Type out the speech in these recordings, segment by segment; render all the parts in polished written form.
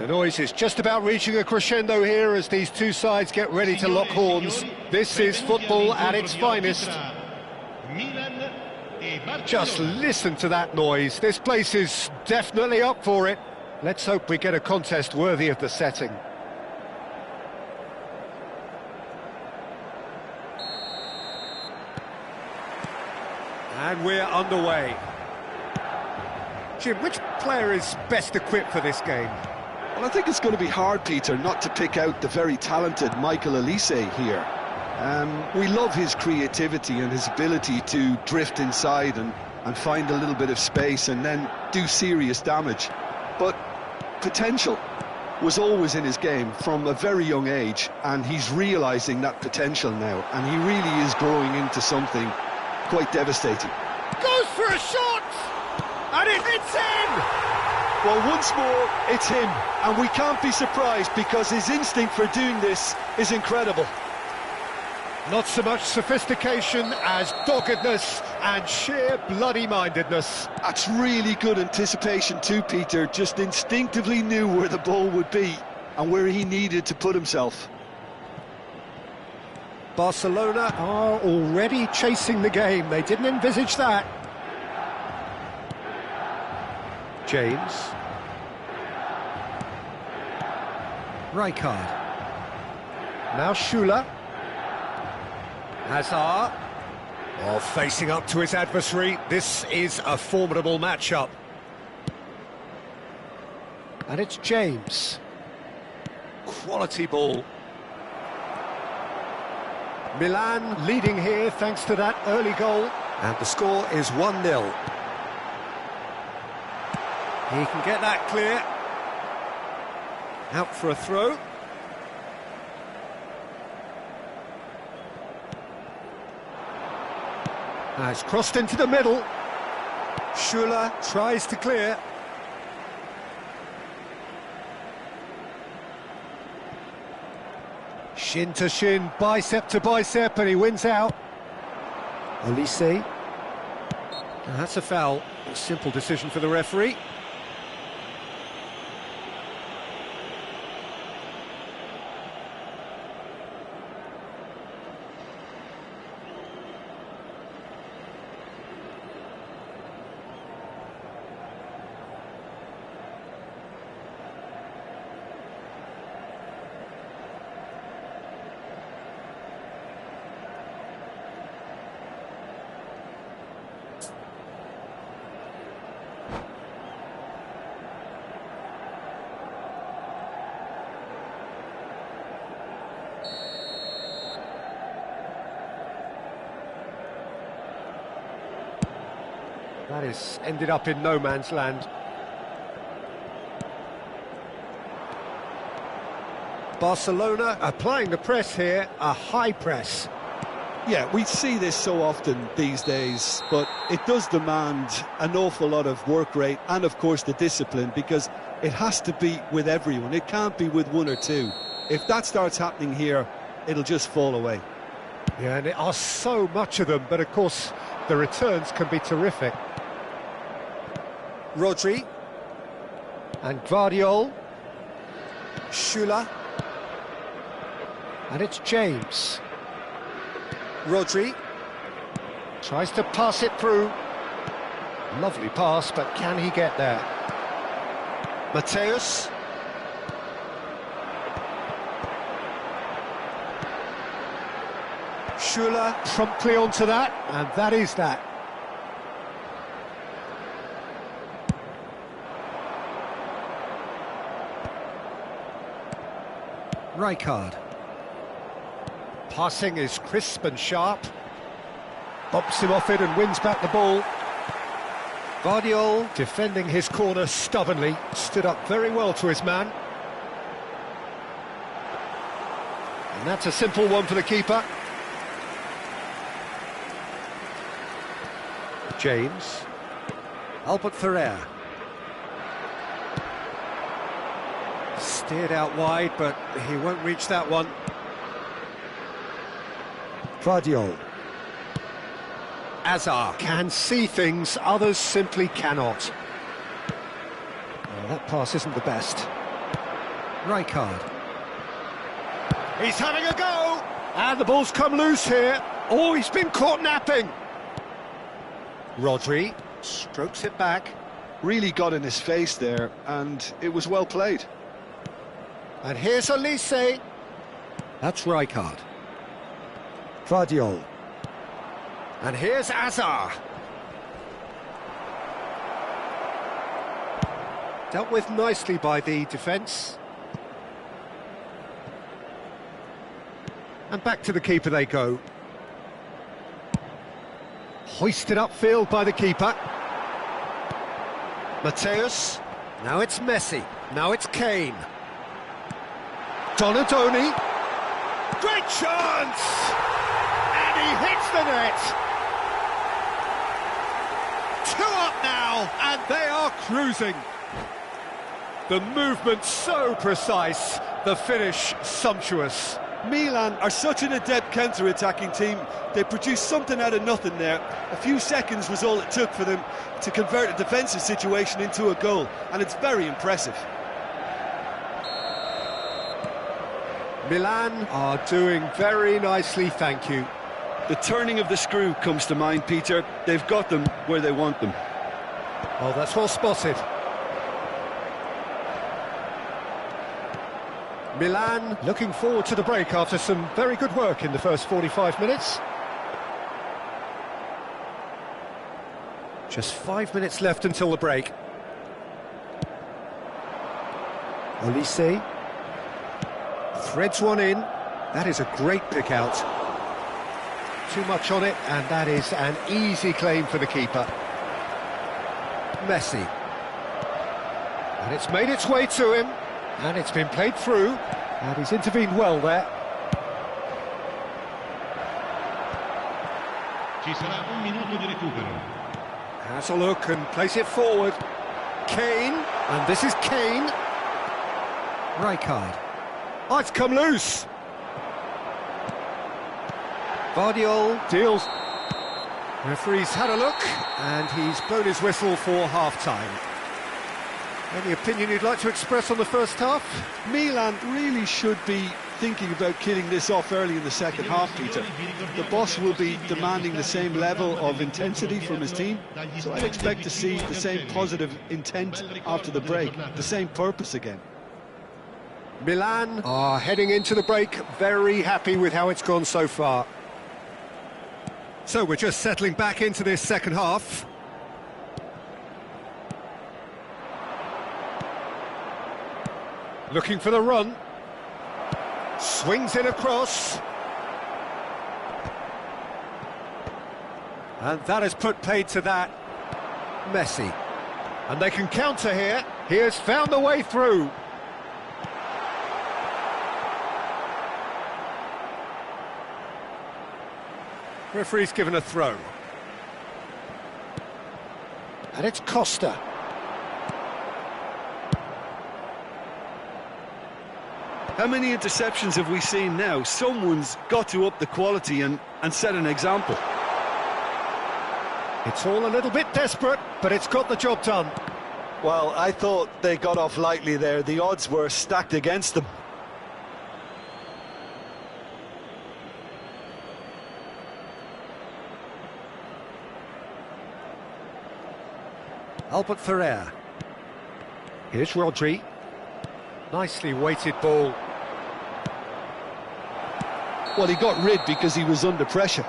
The noise is just about reaching a crescendo here as these two sides get ready to lock horns. This is football at its finest. Just listen to that noise. This place is definitely up for it. Let's hope we get a contest worthy of the setting. And we're underway. Jim, which player is best equipped for this game? Well, I think it's going to be hard, Peter, not to pick out the very talented Michael Elise here. We love his creativity and his ability to drift inside and find a little bit of space and then do serious damage. But potential was always in his game from a very young age, and he's realising that potential now, and he really is growing into something quite devastating. Goes for a shot! And it's in! Well, once more, it's him, and we can't be surprised because his instinct for doing this is incredible. Not so much sophistication as doggedness and sheer bloody-mindedness. That's really good anticipation too, Peter. Just instinctively knew where the ball would be and where he needed to put himself. Barcelona are already chasing the game. They didn't envisage that. James. Rijkaard. Now Schuler. Hazard. Oh, facing up to his adversary. This is a formidable matchup. And it's James. Quality ball. Milan leading here thanks to that early goal. And the score is 1-0. He can get that clear. Out for a throw. Has crossed into the middle. Schuler tries to clear. Shin to shin, bicep to bicep, and he wins out. Elise. Now that's a foul. A simple decision for the referee. That has ended up in no man's land. Barcelona applying the press here, a high press. Yeah, we see this so often these days, but it does demand an awful lot of work rate and, of course, the discipline, because it has to be with everyone. It can't be with one or two. If that starts happening here, it'll just fall away. Yeah, and there are so much of them, but, of course, the returns can be terrific. Rodri. And Guardiola. Schuler. And it's James. Rodri. Tries to pass it through. Lovely pass, but can he get there? Mateus. Schuler promptly onto that, and that is that. Rijkaard. Passing is crisp and sharp. Bumps him off it and wins back the ball. Guardiola defending his corner stubbornly. Stood up very well to his man. And that's a simple one for the keeper. James. Albert Ferrer. Steered out wide, but he won't reach that one. Guardiola. Hazard can see things, others simply cannot. Well, that pass isn't the best. Rijkaard. He's having a go! And the ball's come loose here. Oh, he's been caught napping. Rodri strokes it back. Really got in his face there, and it was well played. And here's Elise. That's Rijkaard. Vardiol. And here's Azar. Dealt with nicely by the defence. And back to the keeper they go. Hoisted upfield by the keeper. Mateus. Now it's Messi. Now it's Kane. Donadoni. Great chance! And he hits the net. 2 up now, and they are cruising. The movement so precise, the finish sumptuous. Milan are such an adept counter-attacking team. They produced something out of nothing there. A few seconds was all it took for them to convert a defensive situation into a goal, and it's very impressive. Milan are doing very nicely, thank you. The turning of the screw comes to mind, Peter. They've got them where they want them. Oh, that's well spotted. Milan looking forward to the break after some very good work in the first 45 minutes. Just 5 minutes left until the break. Olise threads one in. That is a great pick out. Too much on it, and that is an easy claim for the keeper. Messi. And it's made its way to him. And it's been played through, and he's intervened well there. Ci sarà un minuto di recupero. Has a look and plays it forward. Kane, and this is Kane. Rijkaard. Oh, it's come loose. Vardiol deals. Referee's had a look, and he's blown his whistle for half-time. Any opinion you'd like to express on the first half? Milan really should be thinking about killing this off early in the second half, Peter. The boss will be demanding the same level of intensity from his team, so I'd expect to see the same positive intent after the break, the same purpose again. Milan are heading into the break very happy with how it's gone so far. So we're just settling back into this second half. Looking for the run. Swings in across. And that has put paid to that. Messi. And they can counter here. He has found the way through. Referee's given a throw. And it's Costa. How many interceptions have we seen now? Someone's got to up the quality and set an example. It's all a little bit desperate, but it's got the job done. Well, I thought they got off lightly there. The odds were stacked against them. Albert Ferrer. Here's Rodri. Nicely weighted ball. Well, he got rid because he was under pressure.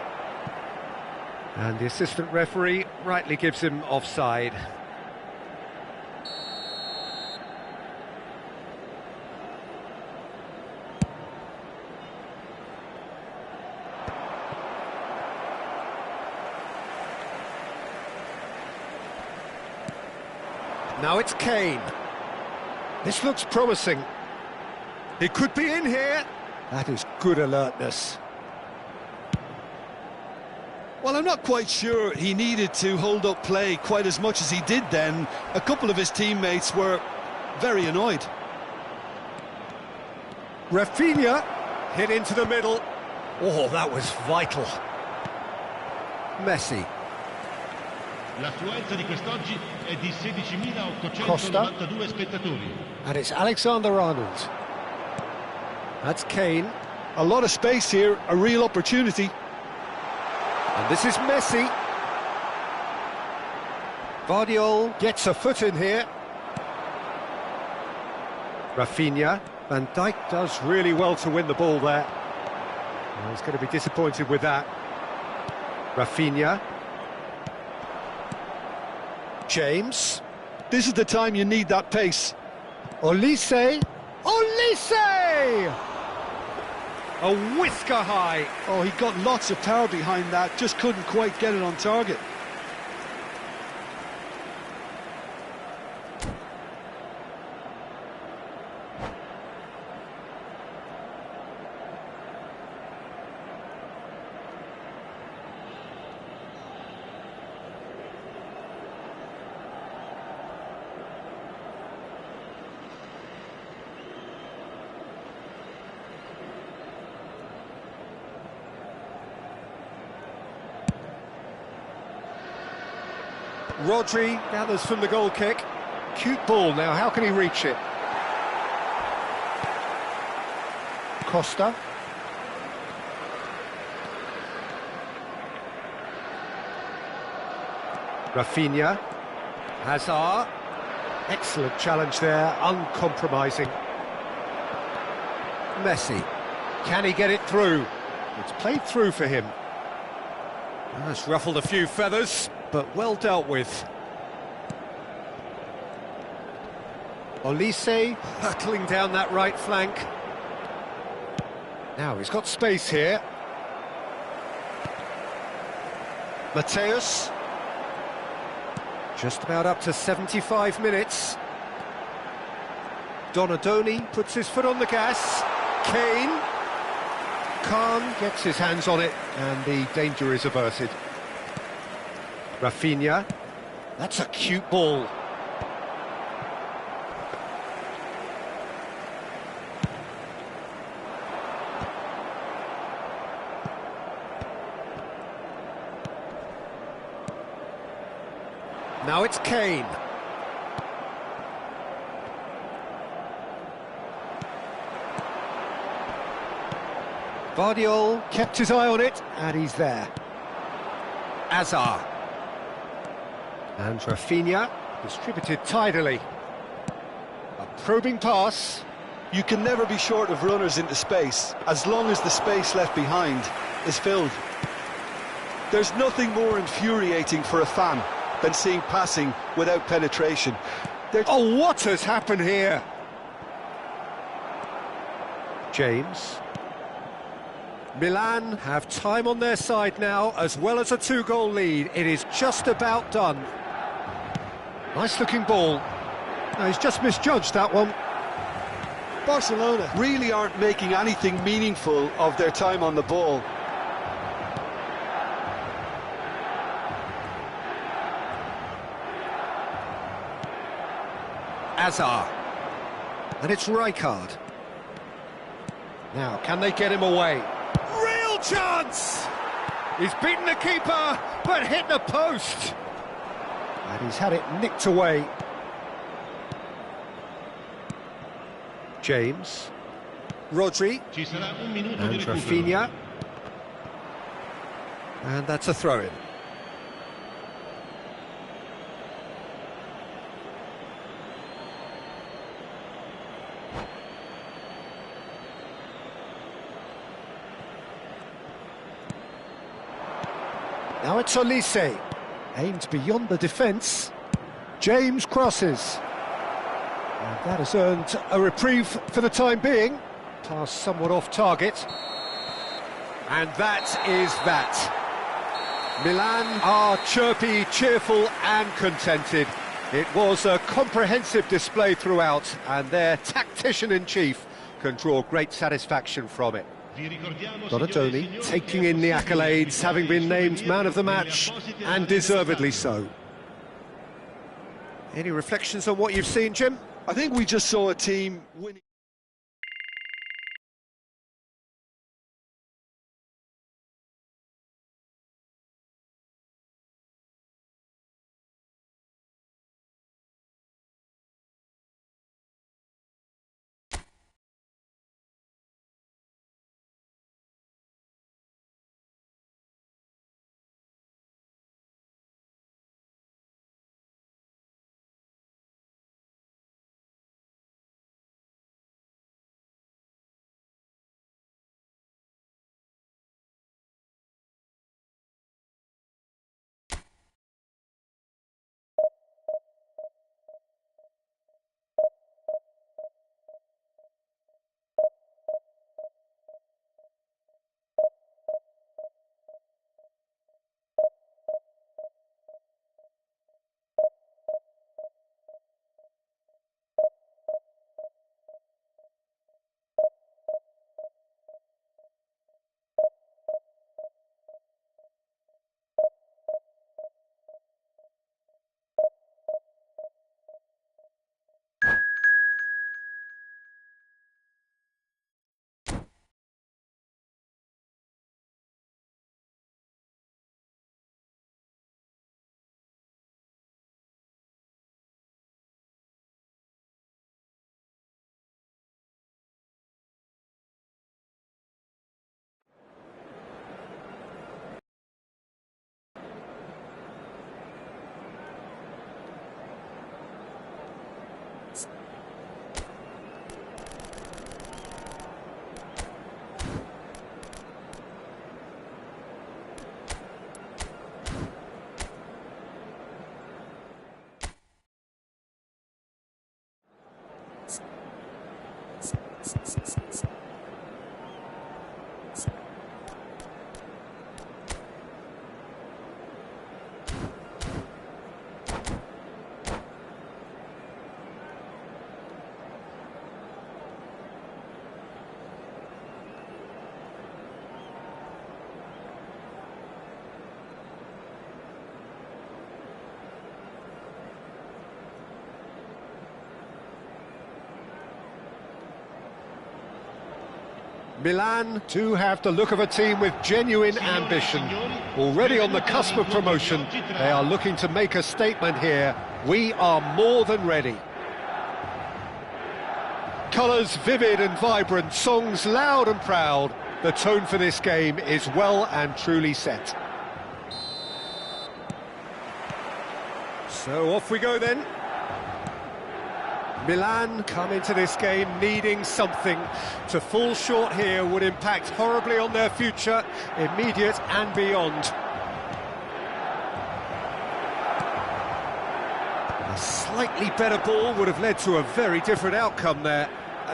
And the assistant referee rightly gives him offside. Now it's Kane. This looks promising. He could be in here. That is good alertness. Well, I'm not quite sure he needed to hold up play quite as much as he did then. A couple of his teammates were very annoyed. Rafinha hit into the middle. Oh, that was vital. Messi. L'affluenza di quest'oggi è di 16.892 Costa. spettatori. And it's Alexander-Arnold. That's Kane. A lot of space here, a real opportunity. And this is Messi. Vardiol gets a foot in here. Rafinha. Van Dijk does really well to win the ball there. Well, he's going to be disappointed with that. Rafinha. James. This is the time you need that pace. Olise. Olise! A whisker high. Oh, he got lots of power behind that, just couldn't quite get it on target. Rodri gathers from the goal kick. Cute ball now, how can he reach it? Costa. Rafinha. Hazard. Excellent challenge there, uncompromising. Messi. Can he get it through? It's played through for him. That's ruffled a few feathers, but well dealt with. Olise hurtling down that right flank. Now he's got space here. Mateus. Just about up to 75 minutes. Donadoni puts his foot on the gas. Kane. Khan gets his hands on it, and the danger is averted. Rafinha. That's a cute ball. Now it's Kane. Vardiol kept his eye on it, and he's there. Hazard. And Rafinha, distributed tidily. A probing pass. You can never be short of runners into space, as long as the space left behind is filled. There's nothing more infuriating for a fan than seeing passing without penetration. Oh, what has happened here? James. Milan have time on their side now, as well as a two-goal lead. It is just about done. Nice-looking ball. No, he's just misjudged that one. Barcelona really aren't making anything meaningful of their time on the ball. Hazard. And it's Rijkaard. Now, can they get him away? Real chance! He's beaten the keeper, but hit the post. And he's had it nicked away. James. Rodri. Ci sarà un minuto di And recupero. Rafinha. And that's a throw-in. Now it's Olise, aimed beyond the defence. James crosses. And that has earned a reprieve for the time being. Pass somewhat off target. And that is that. Milan are chirpy, cheerful and contented. It was a comprehensive display throughout, and their tactician-in-chief can draw great satisfaction from it. Donadoni taking in the accolades, having been named man of the match, and deservedly so. Any reflections on what you've seen, Jim? I think we just saw a team winning. Milan do have the look of a team with genuine ambition. Already on the cusp of promotion, they are looking to make a statement here. We are more than ready. Colours vivid and vibrant, songs loud and proud. The tone for this game is well and truly set. So off we go then. Milan come into this game needing something. To fall short here would impact horribly on their future, immediate and beyond. A slightly better ball would have led to a very different outcome there.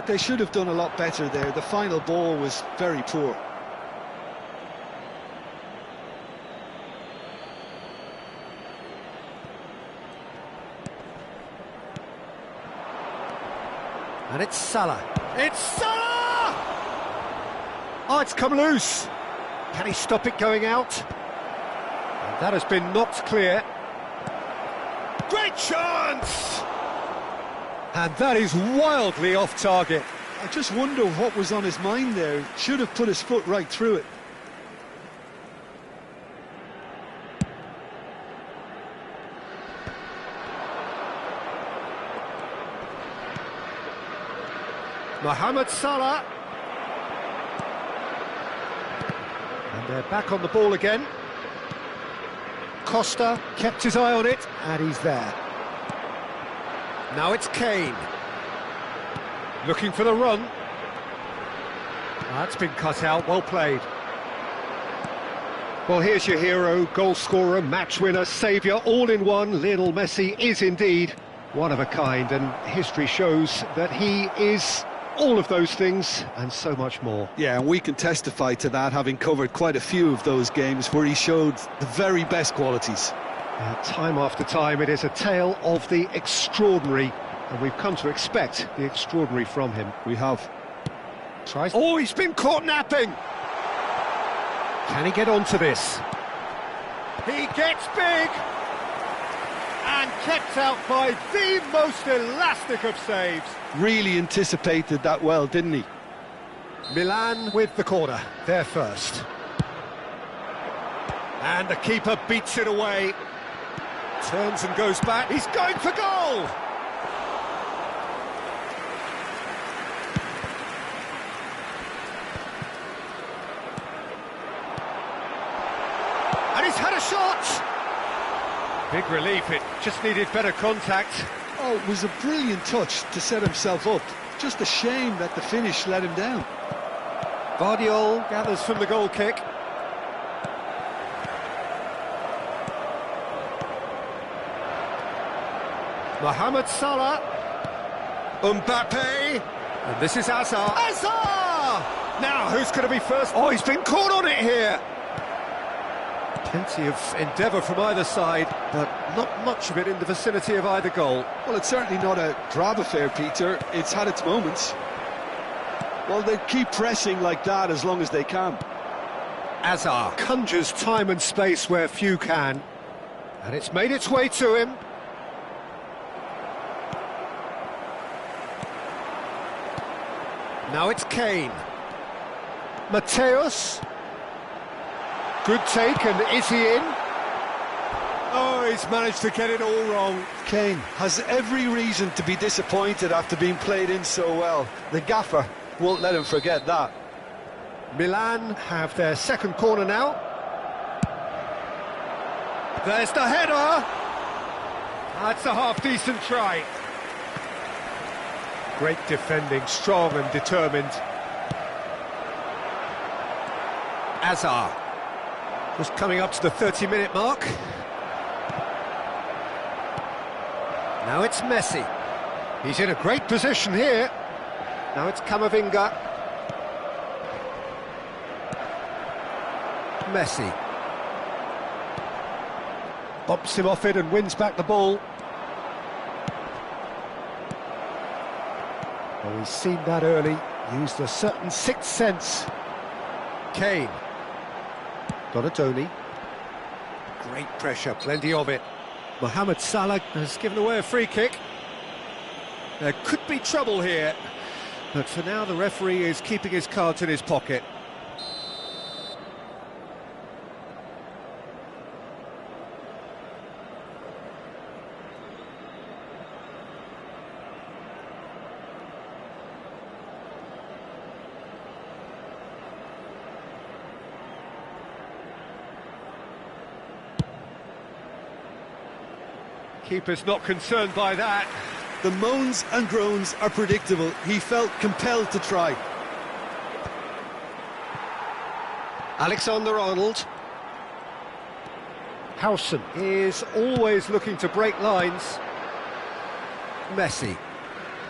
They should have done a lot better there. The final ball was very poor. And it's Salah. It's Salah! Oh, it's come loose. Can he stop it going out? And that has been knocked clear. Great chance! And that is wildly off target. I just wonder what was on his mind there. Should have put his foot right through it. Mohamed Salah. And they're back on the ball again. Costa kept his eye on it, and he's there. Now it's Kane. Looking for the run. That's been cut out, well played. Well, here's your hero, goal scorer, match winner, saviour, all in one. Lionel Messi is indeed one of a kind, and history shows that he is all of those things and so much more. Yeah, and we can testify to that, having covered quite a few of those games where he showed the very best qualities. Time after time, it is a tale of the extraordinary, and we've come to expect the extraordinary from him. We have. Tries. Oh, he's been caught napping! Can he get onto this? He gets big! And kept out by the most elastic of saves. Really anticipated that well, didn't he? Milan with the corner, there first. And the keeper beats it away. Turns and goes back, he's going for goal! And he's had a shot! Big relief, it just needed better contact. Oh, it was a brilliant touch to set himself up. Just a shame that the finish let him down. Guardiola gathers from the goal kick. Mohamed Salah. Mbappe. And this is Hazard. Hazard! Now, who's going to be first? Oh, he's been caught on it here. Plenty of endeavour from either side, but not much of it in the vicinity of either goal. Well, it's certainly not a drab affair, Peter. It's had its moments. Well, they keep pressing like that as long as they can. Hazard conjures time and space where few can. And it's made its way to him. Now it's Kane. Mateus. Good take, and is he in? Oh, he's managed to get it all wrong. Kane has every reason to be disappointed after being played in so well. The gaffer won't let him forget that. Milan have their second corner now. There's the header! That's a half-decent try. Great defending, strong and determined. Hazard. Just coming up to the 30-minute mark. Now it's Messi. He's in a great position here. Now it's Camavinga. Messi. Bumps him off it and wins back the ball. Well, he's seen that early, used a certain sixth sense. Kane. Donatoni. Great pressure, plenty of it. Mohamed Salah has given away a free kick. There could be trouble here, but for now the referee is keeping his cards in his pocket. Keeper's not concerned by that. The moans and groans are predictable. He felt compelled to try. Alexander-Arnold. Howson is always looking to break lines. Messi.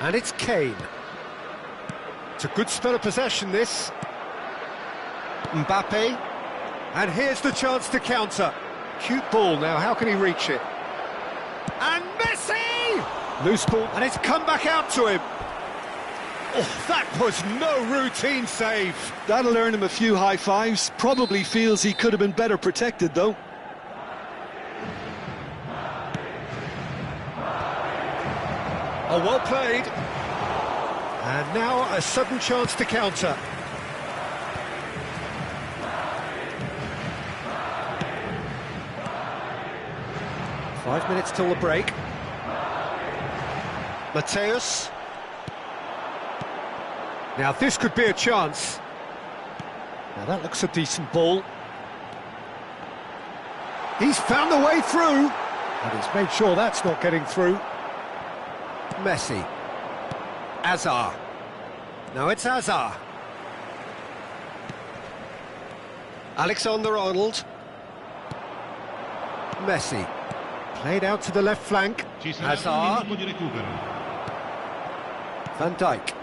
And it's Kane. It's a good spell of possession, this. Mbappe. And here's the chance to counter. Cute ball now, how can he reach it? And Messi! Loose ball, and it's come back out to him. Oh, that was no routine save. That'll earn him a few high fives. Probably feels he could have been better protected, though. Oh, well played. And now a sudden chance to counter. Five minutes till the break. Mateus. Now this could be a chance. Now that looks a decent ball. He's found the way through. And he's made sure that's not getting through. Messi. Azar. Now it's Azar. Alexander-Arnold. Messi. Played out to the left flank. Hazard. Van Dijk.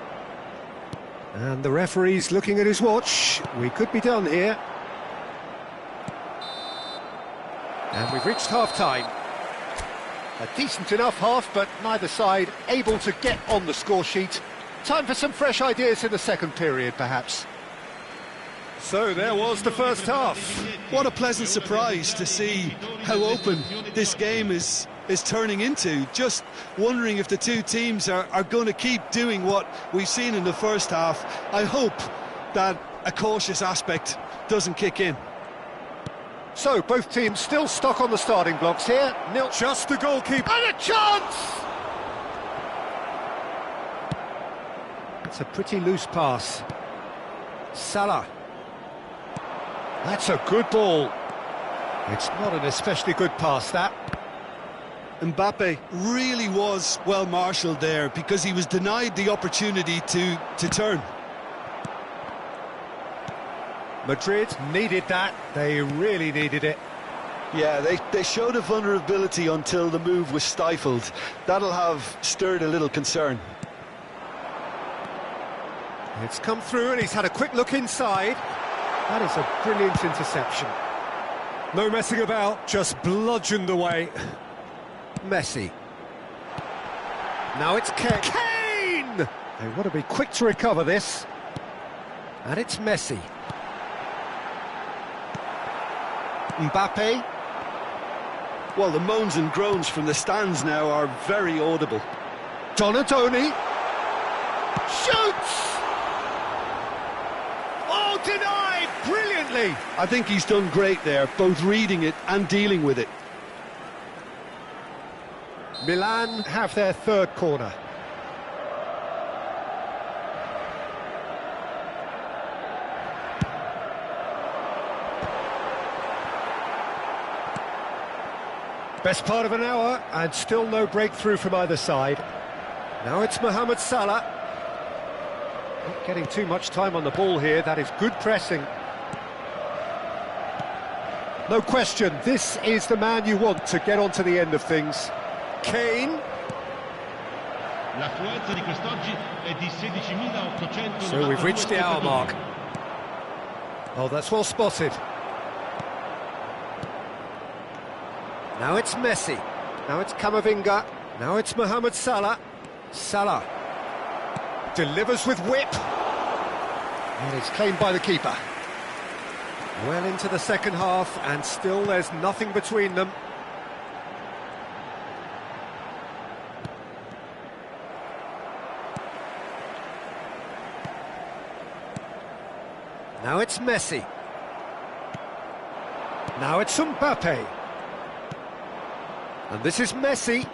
And the referee's looking at his watch. We could be done here. And we've reached half-time. A decent enough half, but neither side able to get on the score sheet. Time for some fresh ideas in the second period, perhaps. So there was the first half. What a pleasant surprise to see how open this game is turning into. Just wondering if the two teams are going to keep doing what we've seen in the first half. I hope that a cautious aspect doesn't kick in. So both teams still stuck on the starting blocks here. Nil. Just the goalkeeper. And a chance! It's a pretty loose pass. Salah. That's a good ball. It's not an especially good pass, that. Mbappe really was well marshalled there because he was denied the opportunity to turn. Madrid needed that. They really needed it. Yeah, they showed a vulnerability until the move was stifled. That'll have stirred a little concern. It's come through and he's had a quick look inside. That is a brilliant interception. No messing about, just bludgeoned away. Messi. Now it's Kane! They want to be quick to recover this. And it's Messi. Mbappe. Well, the moans and groans from the stands now are very audible. Donatoni. Shoots! Oh, denied! Brilliantly! I think he's done great there, both reading it and dealing with it. Milan have their third corner. Best part of an hour, and still no breakthrough from either side. Now it's Mohamed Salah. Not getting too much time on the ball here, that is good pressing. No question, this is the man you want to get on to the end of things. Kane. L'affluenza di quest'oggi è di 16.892 So we've reached the hour spettatori. mark. Oh, that's well spotted. Now it's Messi. Now it's Camavinga. Now it's Mohamed Salah. Salah delivers with whip. And it's claimed by the keeper. Well into the second half, and still there's nothing between them. Now it's Messi. Now it's Mbappe. And this is Messi.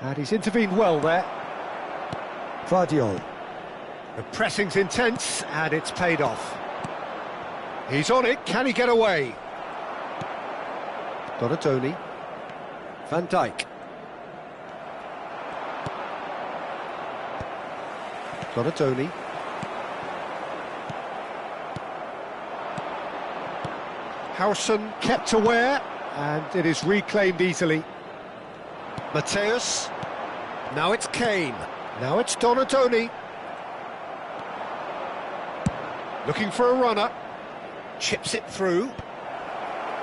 And he's intervened well there. Vardiol. The pressing's intense, and it's paid off. He's on it, can he get away? Donatoni. Van Dijk. Donatoni. Howson kept aware, and it is reclaimed easily. Mateus. Now it's Kane. Now it's Donatoni. Looking for a runner. Chips it through.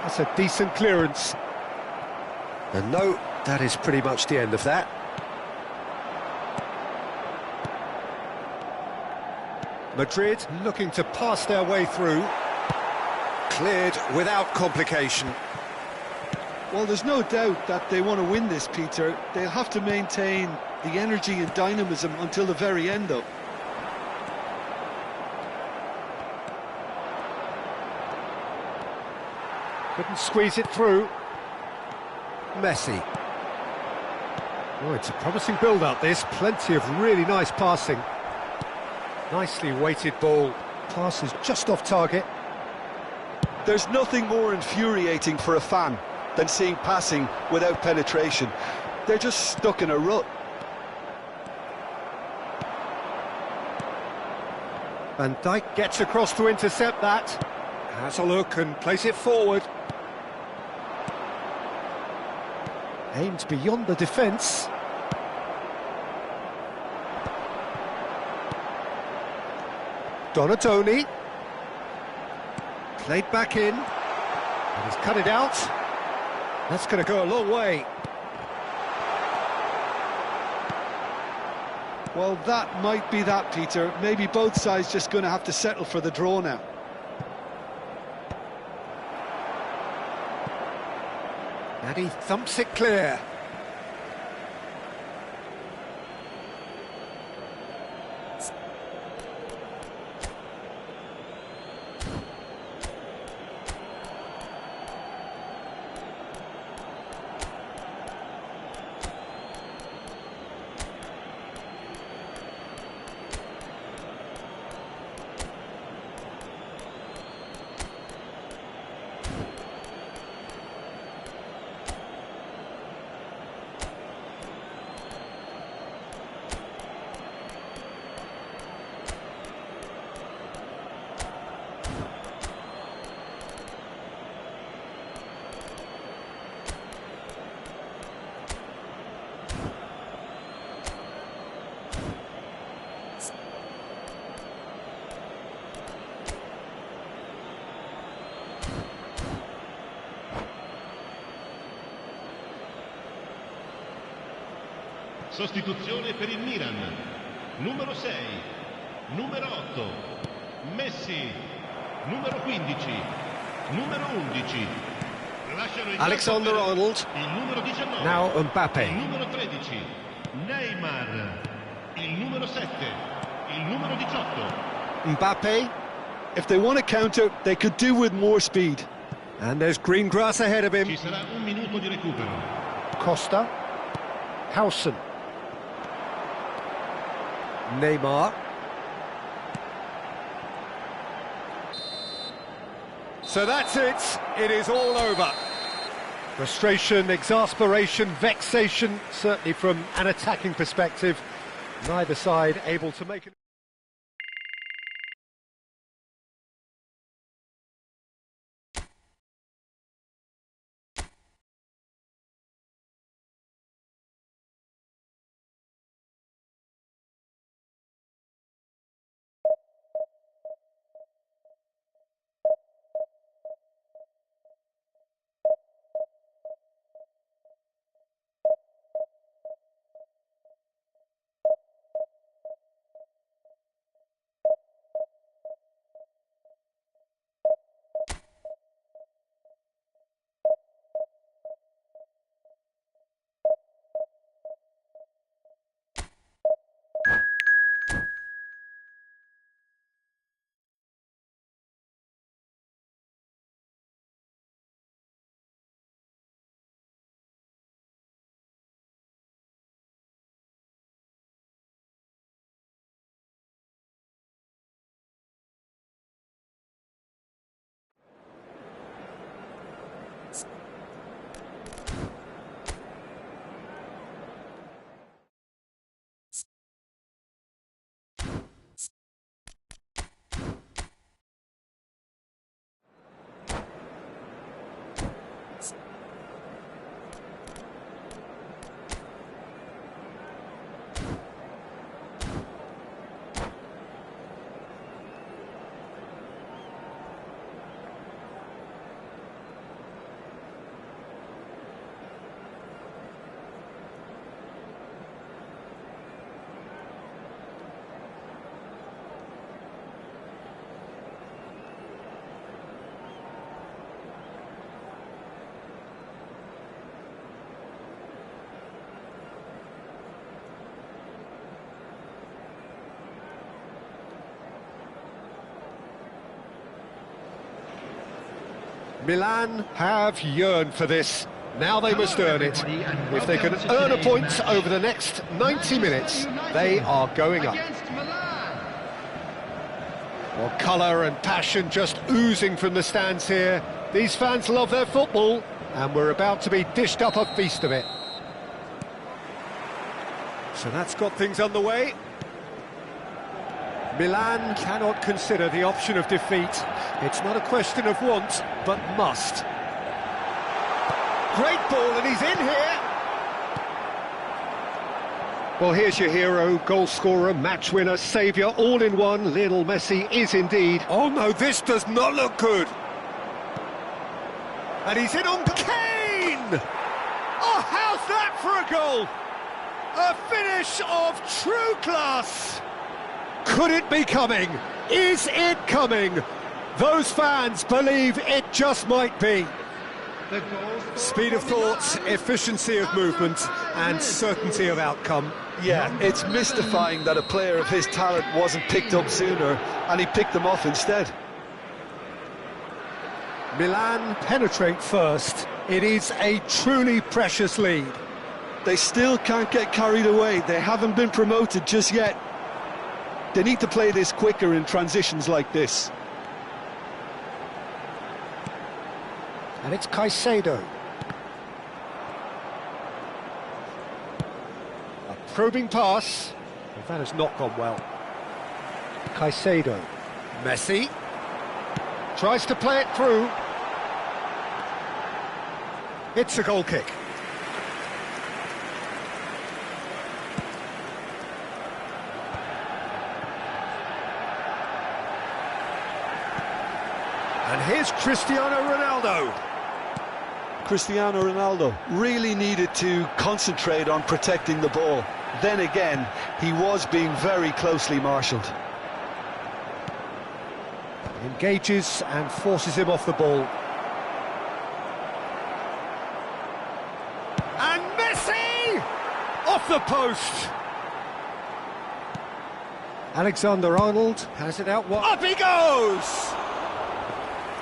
That's a decent clearance. And no, that is pretty much the end of that. Madrid looking to pass their way through. Cleared without complication. Well, there's no doubt that they want to win this, Peter. They'll have to maintain the energy and dynamism until the very end, though. Couldn't squeeze it through. Messi. Oh, it's a promising build-up, this. Plenty of really nice passing. Nicely weighted ball. Pass is just off target. There's nothing more infuriating for a fan than seeing passing without penetration. They're just stuck in a rut. Van Dijk gets across to intercept that. Has a look and plays it forward. Aimed beyond the defence. Donatoni. Played back in. And he's cut it out. That's going to go a long way. Well, that might be that, Peter. Maybe both sides just going to have to settle for the draw now. And he thumps it clear. Sostituzione per il Milan. Numero 6, numero 8, Messi, numero 15, numero 11. Lasciano il Alexander-Arnold. il numero 19. Now Il Mbappe. numero 13, Neymar. Il numero 7, il numero 18. Mbappe. If they want to counter, they could do with more speed. And there's green grass ahead of Ci him. sarà un minuto di recupero. Costa. Howson. Neymar. So that's it. It is all over. Frustration, exasperation, vexation, certainly from an attacking perspective. Neither side able to make it. Milan have yearned for this. Now they must earn it. If they can earn a point over the next 90 minutes, they are going up. Well, colour and passion just oozing from the stands here. These fans love their football, and we're about to be dished up a feast of it. So that's got things underway. Milan cannot consider the option of defeat. It's not a question of want, but must. Great ball, and he's in here! Well, here's your hero, goal scorer, match winner, saviour, all in one. Lionel Messi is indeed. Oh no, this does not look good! And he's in on Kane! Oh, how's that for a goal? A finish of true class! Could it be coming? Is it coming? Those fans believe it just might be. Speed of thought, efficiency of movement, and certainty of outcome. Yeah, it's mystifying that a player of his talent wasn't picked up sooner, and he picked them off instead. Milan penetrate first. It is a truly precious lead. They still can't get carried away. They haven't been promoted just yet. They need to play this quicker in transitions like this. And it's Caicedo. A probing pass. Well, that has not gone well. Caicedo. Messi. Tries to play it through. It's a goal kick. And here's Cristiano Ronaldo. Cristiano Ronaldo really needed to concentrate on protecting the ball. Then again, he was being very closely marshalled. Engages and forces him off the ball. And Messi! Off the post! Alexander-Arnold has it out wide. Up he goes!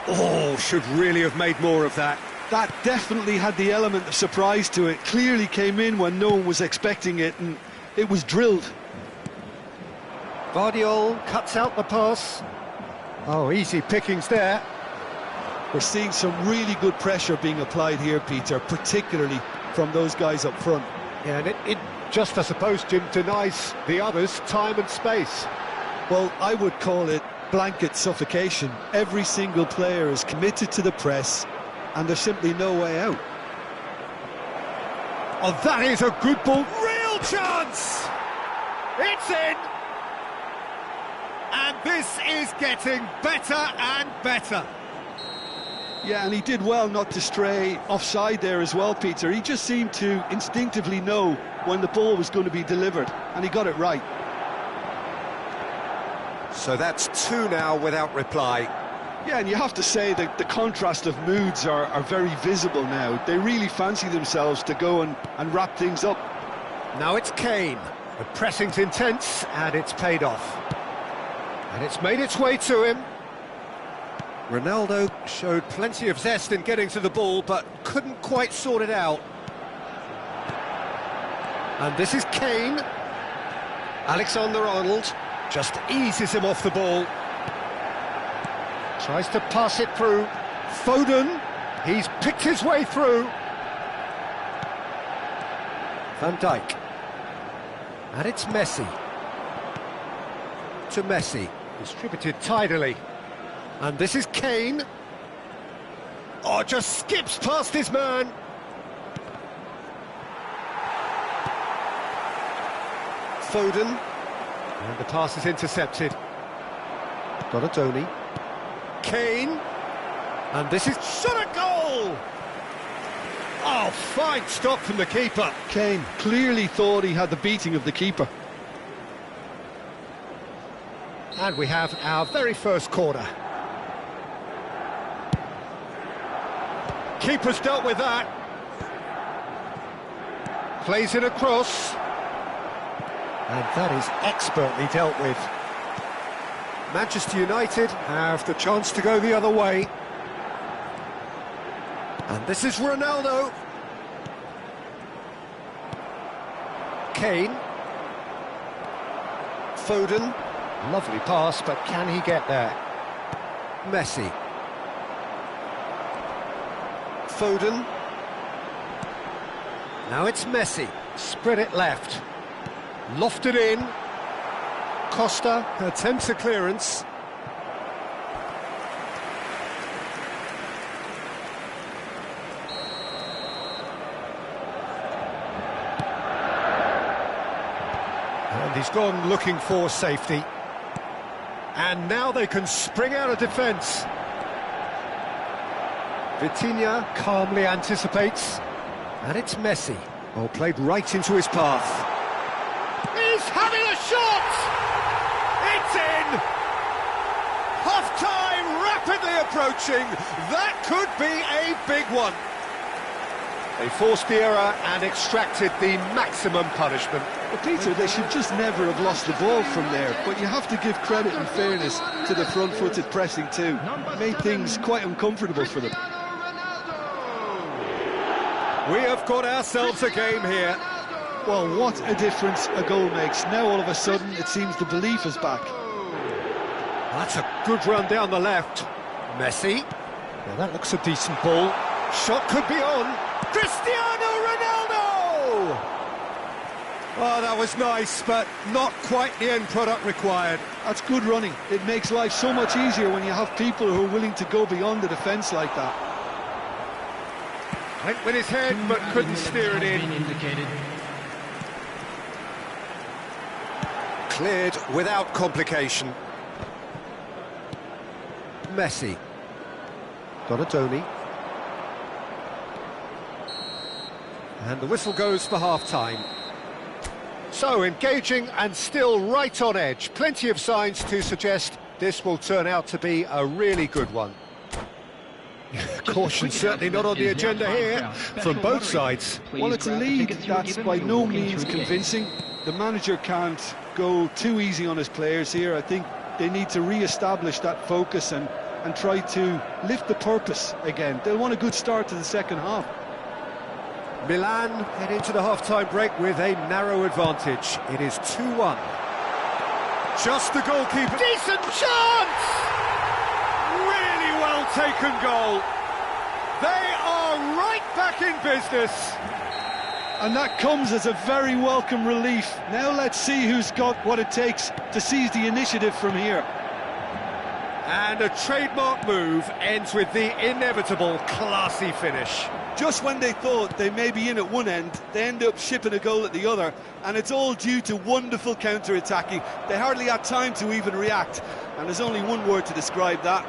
Oh, should really have made more of that. That definitely had the element of surprise to it. Clearly came in when no one was expecting it, and it was drilled. Guardiola cuts out the pass. Oh, easy pickings there. We're seeing some really good pressure being applied here, Peter, particularly from those guys up front. Yeah, and it just, I suppose, Jim, denies the others time and space. Well, I would call it blanket suffocation. Every single player is committed to the press, and there's simply no way out. Oh, that is a good ball. Real chance! It's in! And this is getting better and better. Yeah, and he did well not to stray offside there as well, Peter. He just seemed to instinctively know when the ball was going to be delivered, and he got it right. So that's two now without reply. Yeah, and you have to say that the contrast of moods are very visible now. They really fancy themselves to go and wrap things up. Now it's Kane. The pressing's intense, and it's paid off. And it's made its way to him. Ronaldo showed plenty of zest in getting to the ball, but couldn't quite sort it out. And this is Kane. Alexander-Arnold just eases him off the ball. Tries to pass it through. Foden, he's picked his way through. Van Dijk. And it's Messi. To Messi, distributed tidily. And this is Kane. Oh, just skips past his man. Foden. And the pass is intercepted. Donadoni. Kane. And this is shot a goal! Oh, fine stop from the keeper. Kane clearly thought he had the beating of the keeper. And we have our very first corner. Keeper's dealt with that. Plays it across. And that is expertly dealt with. Manchester United have the chance to go the other way. And this is Ronaldo. Kane. Foden. Lovely pass, but can he get there? Messi. Foden. Now it's Messi. Spread it left. Lofted in. Costa attempts a clearance. And he's gone looking for safety. And now they can spring out of defence. Vitinha calmly anticipates. And it's Messi. Oh, played right into his path. He's having a shot! It's in! Half-time rapidly approaching. That could be a big one. They forced the error and extracted the maximum punishment. Well, Peter, they should just never have lost the ball from there, but you have to give credit and fairness to the front-footed pressing too. Made things quite uncomfortable for them. We have got ourselves a game here. Well, what a difference a goal makes. Now all of a sudden it seems the belief is back. That's a good run down the left. Messi. Now that looks a decent ball. Shot could be on. Cristiano Ronaldo! Oh, that was nice, but not quite the end product required. That's good running. It makes life so much easier when you have people who are willing to go beyond the defence like that. Went with his head, but couldn't steer it in. Cleared without complication. Messi. Donadoni. And the whistle goes for half-time. So, engaging and still right on edge. Plenty of signs to suggest this will turn out to be a really good one. Caution certainly not on the agenda here from both sides. Well, it's a lead that's by no means convincing. The manager can't go too easy on his players here. I think they need to re-establish that focus and try to lift the purpose again. They'll want a good start to the second half. Milan head into the half-time break with a narrow advantage. It is 2-1. Just the goalkeeper. Decent chance! Really well taken goal. They are right back in business. And that comes as a very welcome relief. Now let's see who's got what it takes to seize the initiative from here. And a trademark move ends with the inevitable classy finish. Just when they thought they may be in at one end, they end up shipping a goal at the other, and it's all due to wonderful counter-attacking. They hardly had time to even react, and there's only one word to describe that: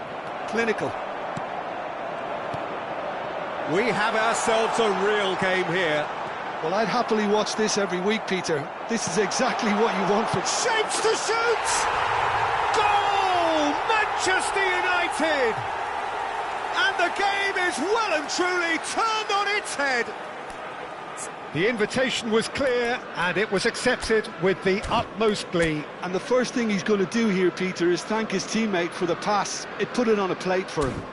clinical. We have ourselves a real game here. Well, I'd happily watch this every week, Peter. This is exactly what you want from... Shapes to shoot! Goal! Manchester United! And the game is well and truly turned on its head. The invitation was clear and it was accepted with the utmost glee. And the first thing he's going to do here, Peter, is thank his teammate for the pass. It put it on a plate for him.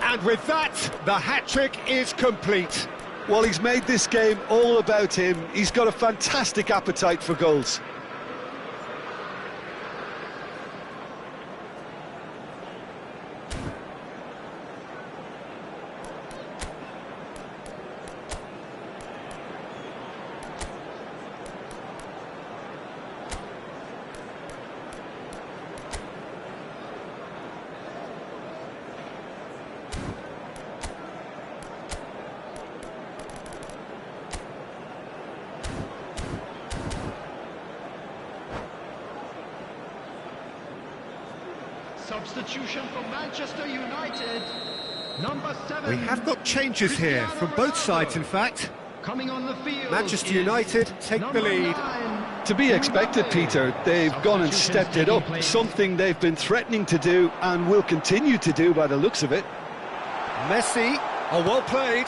And with that, the hat-trick is complete. Well, he's made this game all about him. He's got a fantastic appetite for goals. Substitution for Manchester United. Number 7. We have got changes here from both sides, in fact. Coming on the field. Manchester United take the lead. 9. To be expected, Peter. They've gone and stepped it up, something they've been threatening to do and will continue to do by the looks of it. Messi, oh, well played.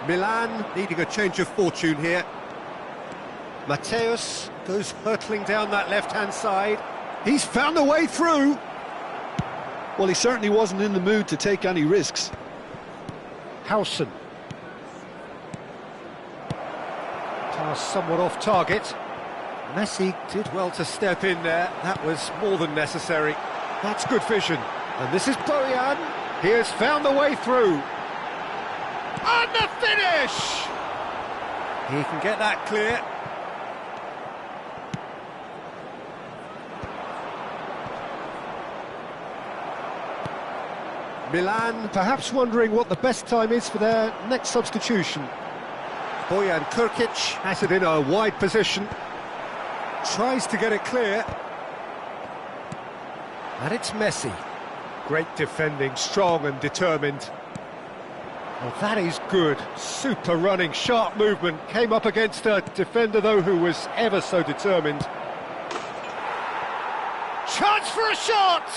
Milan needing a change of fortune here. Mateus goes hurtling down that left-hand side. He's found a way through. Well, he certainly wasn't in the mood to take any risks. Howson. Pass somewhat off target. Messi did well to step in there. That was more than necessary. That's good vision. And this is Bojan. He has found the way through. And the finish! He can get that clear. Milan perhaps wondering what the best time is for their next substitution. Bojan Krkic has it in a wide position. Tries to get it clear. And it's Messi. Great defending, strong and determined. Well, that is good. Super running, sharp movement. Came up against a defender, though, who was ever so determined. Chance for a shot!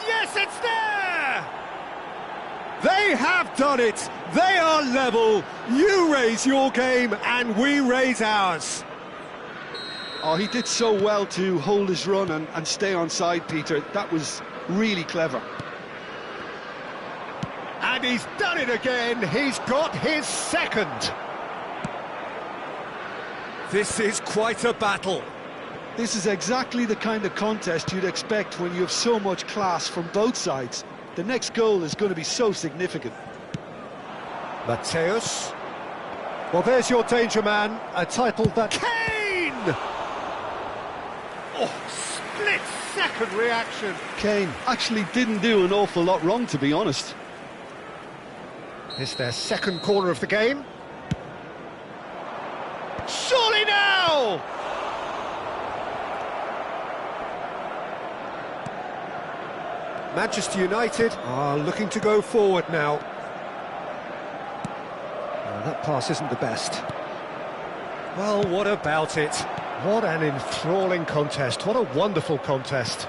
Yes, it's there! They have done it! They are level! You raise your game and we raise ours. Oh, he did so well to hold his run and stay on side, Peter. That was really clever. And he's done it again. He's got his second. This is quite a battle. This is exactly the kind of contest you'd expect when you have so much class from both sides. The next goal is going to be so significant. Mateus. Well, there's your danger man, a title that... Kane! Oh, split-second reaction. Kane actually didn't do an awful lot wrong, to be honest. It's their second corner of the game. Surely now! Manchester United are looking to go forward now. That pass isn't the best. Well, what about it? What an enthralling contest. What a wonderful contest.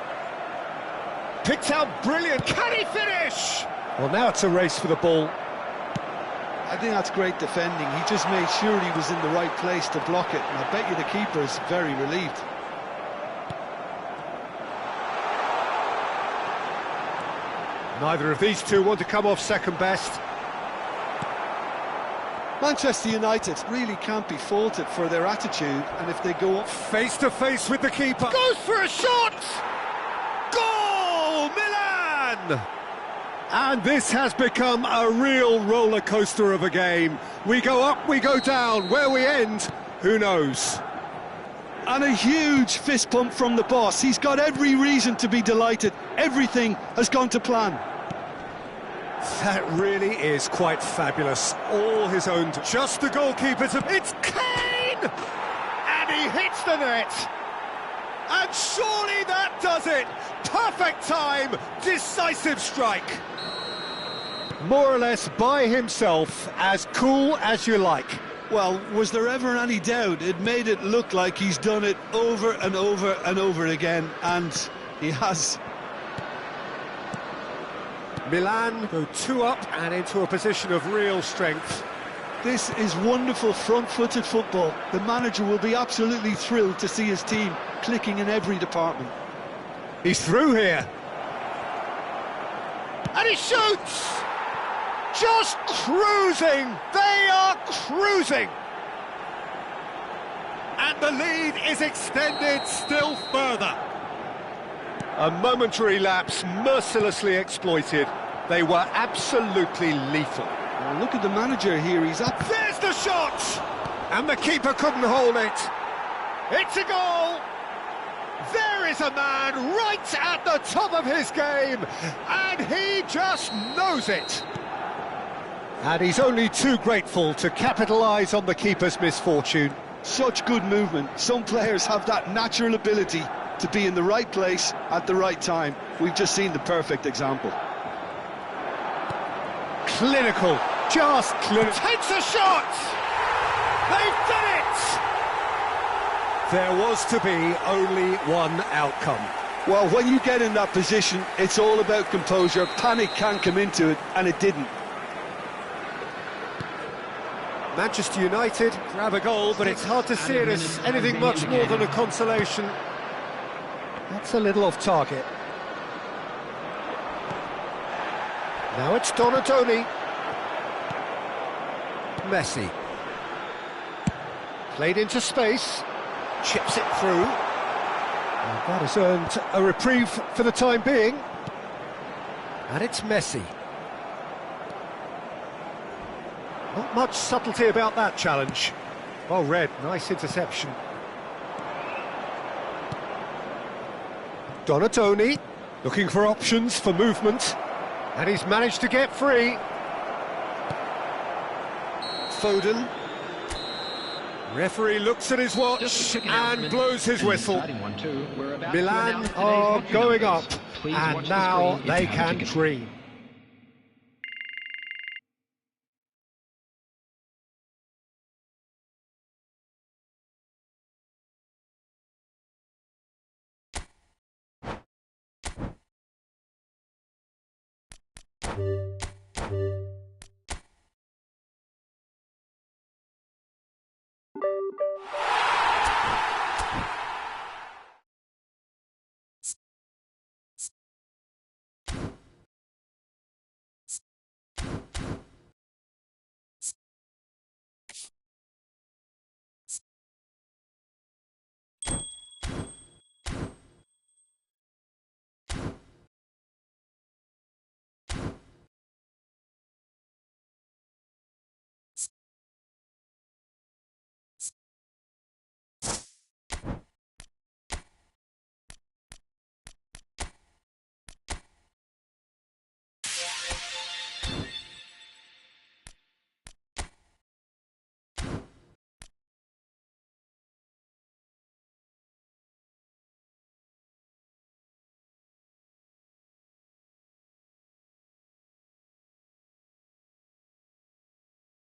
Picked out brilliant. Can he finish? Well, now it's a race for the ball. I think that's great defending. He just made sure he was in the right place to block it, and I bet you the keeper's very relieved. Neither of these two want to come off second best. Manchester United really can't be faulted for their attitude, and if they go up face to face with the keeper, goes for a shot! Goal, Milan! And this has become a real roller coaster of a game. We go up, we go down. Where we end, who knows? And a huge fist pump from the boss. He's got every reason to be delighted. Everything has gone to plan. That really is quite fabulous. All his own. Just the goalkeeper to... It's Kane! And he hits the net. And surely that does it. Perfect time. Decisive strike. More or less by himself, as cool as you like. Well, was there ever any doubt? It made it look like he's done it over and over and over again, and he has. Milan go 2 up and into a position of real strength. This is wonderful front-footed football. The manager will be absolutely thrilled to see his team clicking in every department. He's through here. And he shoots! Just cruising! They are cruising! And the lead is extended still further. A momentary lapse mercilessly exploited. They were absolutely lethal. Well, look at the manager here, he's up. There's the shot! And the keeper couldn't hold it. It's a goal! There is a man right at the top of his game, and he just knows it. And he's only too grateful to capitalise on the keeper's misfortune. Such good movement. Some players have that natural ability to be in the right place at the right time. We've just seen the perfect example. Clinical, just clinical. Takes a shot! They've done it! There was to be only one outcome. Well, when you get in that position, it's all about composure. Panic can come into it, and it didn't. Manchester United grab a goal, but it's hard to see it as anything much more than a consolation. That's a little off target. Now it's Donatoni. Messi. Played into space. Chips it through. And that has earned a reprieve for the time being. And it's Messi. Not much subtlety about that challenge. Well read, nice interception. Donatoni, looking for options for movement. And he's managed to get free. Foden. Referee looks at his watch and blows his whistle. Milan are going up, and now they can dream.